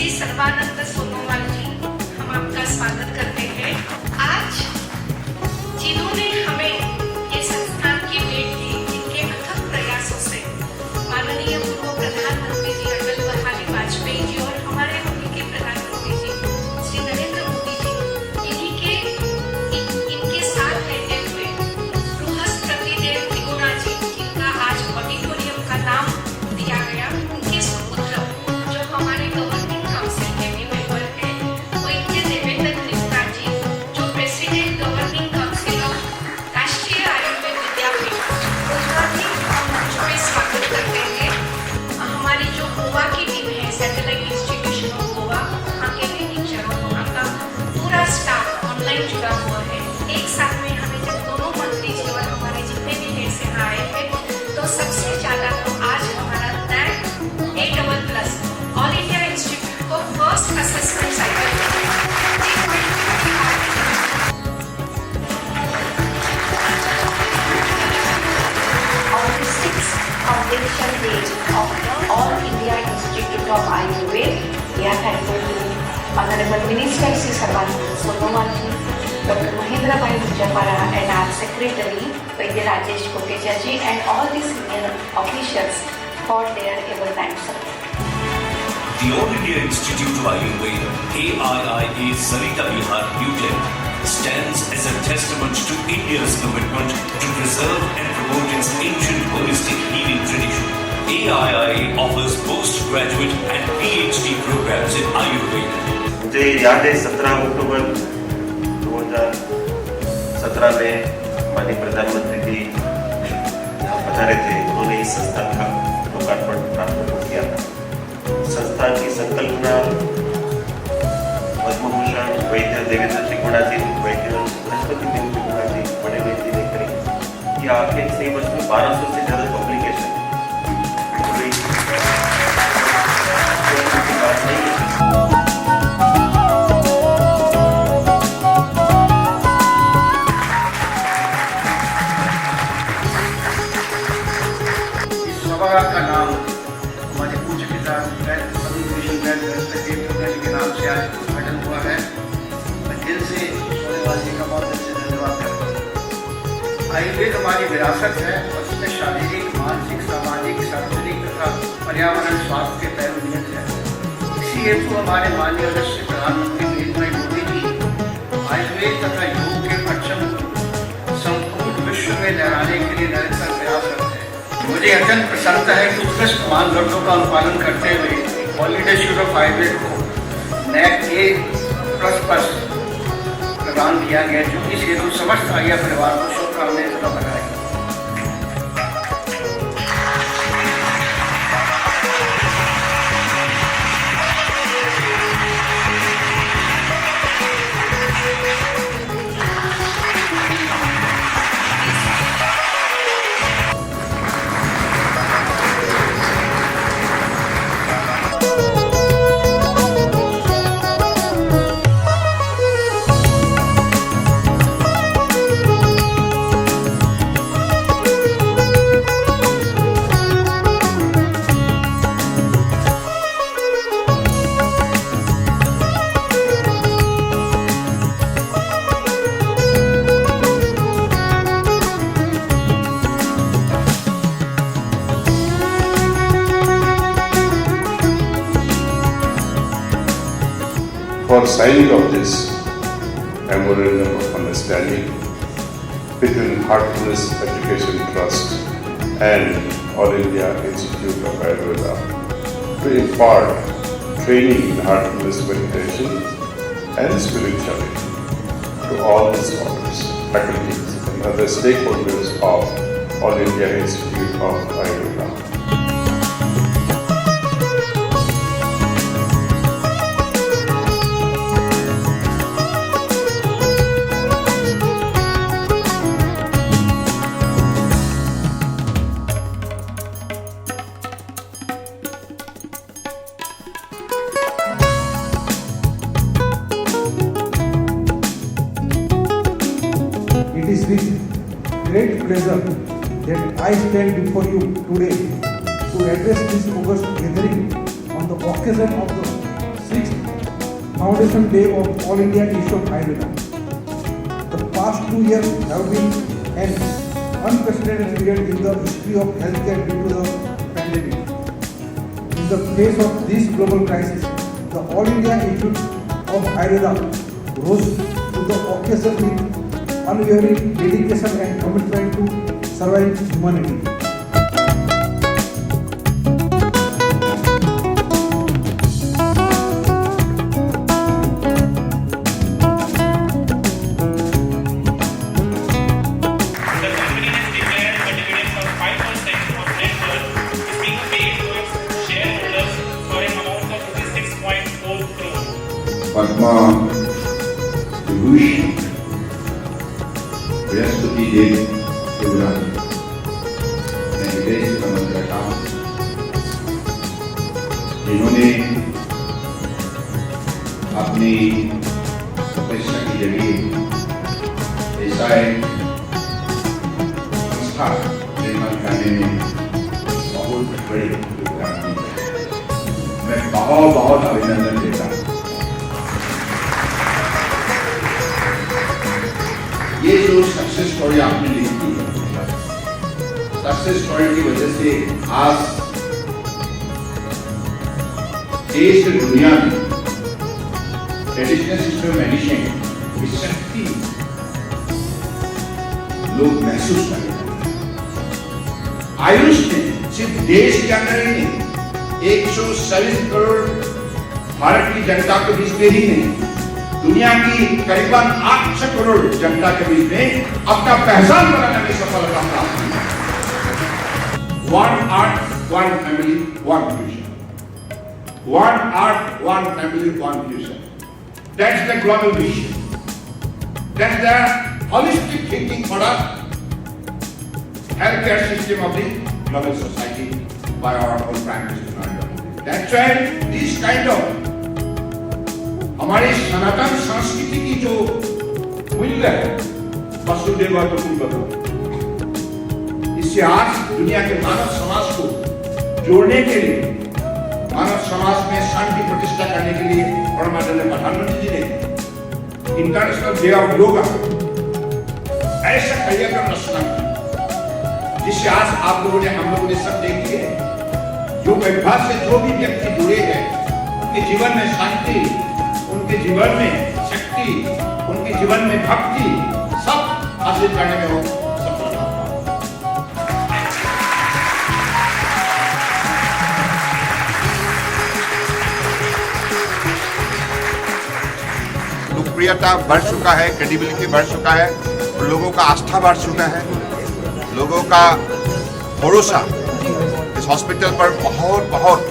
श्री सर्वानंद सोनोवाल जी, हम आपका स्वागत करते हैं। आज जिन्होंने हमें ये संस्थान की भेंट दी, जिनके अथक प्रयासों से माननीय पूर्व प्रधानमंत्री जी अटल बिहारी वाजपेयी जी और हमारे अभी के प्रधानमंत्री जी श्री नरेंद्र मोदी जी, इनके साथ रहते हुए बृहस्पति देव त्रिगुणा जी, जिनका आज ऑडिटोरियम का नाम दिया गया, उनके सुपुत्र जो हमारे गवर्निंग काउंसिल के भी मेंबर हैं, वैद्य देवेंद्र त्रिगुणा जी, जो प्रेसिडेंट गवर्निंग काउंसिल ऑफ राष्ट्रीय आयुर्वेद विद्यापीठ, उनका भी हम मंच पे स्वागत करते हैं। हमारी जो गोवा की टीम है, सैटेलाइट इंस्टीट्यूशन ऑफ गोवा, वहाँ के भी टीचरों, वहाँ का पूरा स्टाफ ऑनलाइन जुड़ा हुआ है। एक साथ में हमें जब दोनों मंत्री जी और हमारे जितने भी हेड से आए थे, तो सबसे ज़्यादा तो आज हमारा NAC A++ all India institute को first assessment cycle on the 6th Foundation Day of All India Institute of Ayurveda, we are thankful to Honorable Minister Sri Sarvanand Sonowal ji, Dr. Mahendra Bhai Vijayapara and our Secretary Vaidhya Rajesh Kotecha ji and all the senior officials for their able-timed support. The All India Institute of Ayurveda, AIIA Sarita Bihar, New Delhi, stands as a testament to India's commitment to preserve and promote its ancient holistic healing tradition. AIIA offers postgraduate and PhD programs in Ayurveda. मुझे याद है 17 अक्टूबर 2017 में माननीय प्रधानमंत्री जी यहाँ पधारे थे। उन्होंने इस संस्थान का लोकार्पण प्रारंभ किया था। संस्थान की संकल्पना पद्मभूषण वैद्य देवेंद्र त्रिगुणा जी, वैद्य बृहस्पति देव त्रिगुणा जी, बड़े वैद्य ने करी। ये आखिर सही वर्ष में 1200 से ज़्यादा पब्लिकेशन बात नहीं है। का नाम हमारे पूज्य पिता बृहस्पति के नाम से आज उद्घाटन हुआ है। मैं दिल से सोनेवाल जी का बहुत दिल से धन्यवाद करता हूँ। आयुर्वेद हमारी विरासत है और इसमें शारीरिक, मानसिक, सामाजिक, सार्वजनिक तथा पर्यावरण स्वास्थ्य के पहलू निहित है। इसी हेतु हमारे माननीय राष्ट्रीय प्रधानमंत्री नरेंद्र भाई मोदी जी आयुर्वेद तथा योग के परचम संपूर्ण विश्व में लहराने के लिए निरंतर प्रयास करते हैं। मुझे अत्यंत प्रसन्नता है कि उत्कृष्ट मानदंडों का अनुपालन करते हुए all India institute of Ayurveda को NAC A++ प्रदान किया गया, जो इस हेतु समस्त आइया परिवार को शुभकामनाएं तथा बधाई। For signing of this memorandum of understanding between Heartfulness Education Trust and All India Institute of Ayurveda to impart training in heartfulness meditation and spirituality to all the scholars, faculties and other stakeholders of All India Institute of Ayurveda. It is with great pleasure that I stand before you today to address this august gathering on the occasion of the Sri Foundation Day of All India Institute of AIIA. The past 2 years have been an unprecedented period in the history of healthcare due to the pandemic. In the face of this global crisis, the All India Institute of AIIA rose to the occasion with unwavering dedication and commitment to serving humanity. Padma, Vibhushan, Bṛhaspati Triguna, जिन्होंने अपनी तपस्या के जरिए ऐसा एक संस्था निर्माण करने में बहुत बड़े योगदान दिया। मैं बहुत बहुत अभिनंदन देता हूँ। ये जो सक्सेस स्टोरी आपने लिखी है, सक्सेस स्टोरी की वजह से आज देश और दुनिया में ट्रेडिशनल सिस्टम मेडिसिन की शक्ति लोग महसूस कर रहे हैं। आयुष ने सिर्फ देश के अंदर ही नहीं, 140 करोड़ भारत की जनता के बीच में ही नहीं, दुनिया की करीबन 800 करोड़ जनता के बीच में अपना पहचान बनाने में सफलता प्राप्त की। One art, one family, one future. One art, one family, one future. That's the global vision. That's the holistic thinking for the healthcare system of the global society by our own practice. That's why this kind of हमारे सनातन संस्कृति की जो मूल्य है, वसुदेव कुटुंबकम, इससे आज दुनिया के मानव समाज को जोड़ने के लिए, मानव समाज में शांति प्रतिष्ठा करने के लिए माननीय प्रधानमंत्री जी ने इंटरनेशनल डे ऑफ योगा ऐसा कार्यक्रम रचना किया, जिससे आज आप लोगों ने, हम लोगों ने सब देखी है, योग अभ्यास से जो भी व्यक्ति जुड़े हैं, उनके जीवन में शांति, उनके जीवन में शक्ति, उनके जीवन में भक्ति, सब हासिल करने में हो सफल रहा। लोकप्रियता बढ़ चुका है, क्रेडिबिलिटी बढ़ चुका है, और लोगों का आस्था बढ़ चुका है, लोगों का भरोसा इस हॉस्पिटल पर बहुत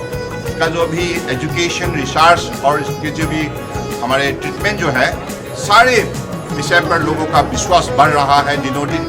इसका जो भी एजुकेशन, रिसर्च और इसके जो भी हमारे ट्रीटमेंट जो है, सारे विषय पर लोगों का विश्वास बढ़ रहा है दिनों दिन।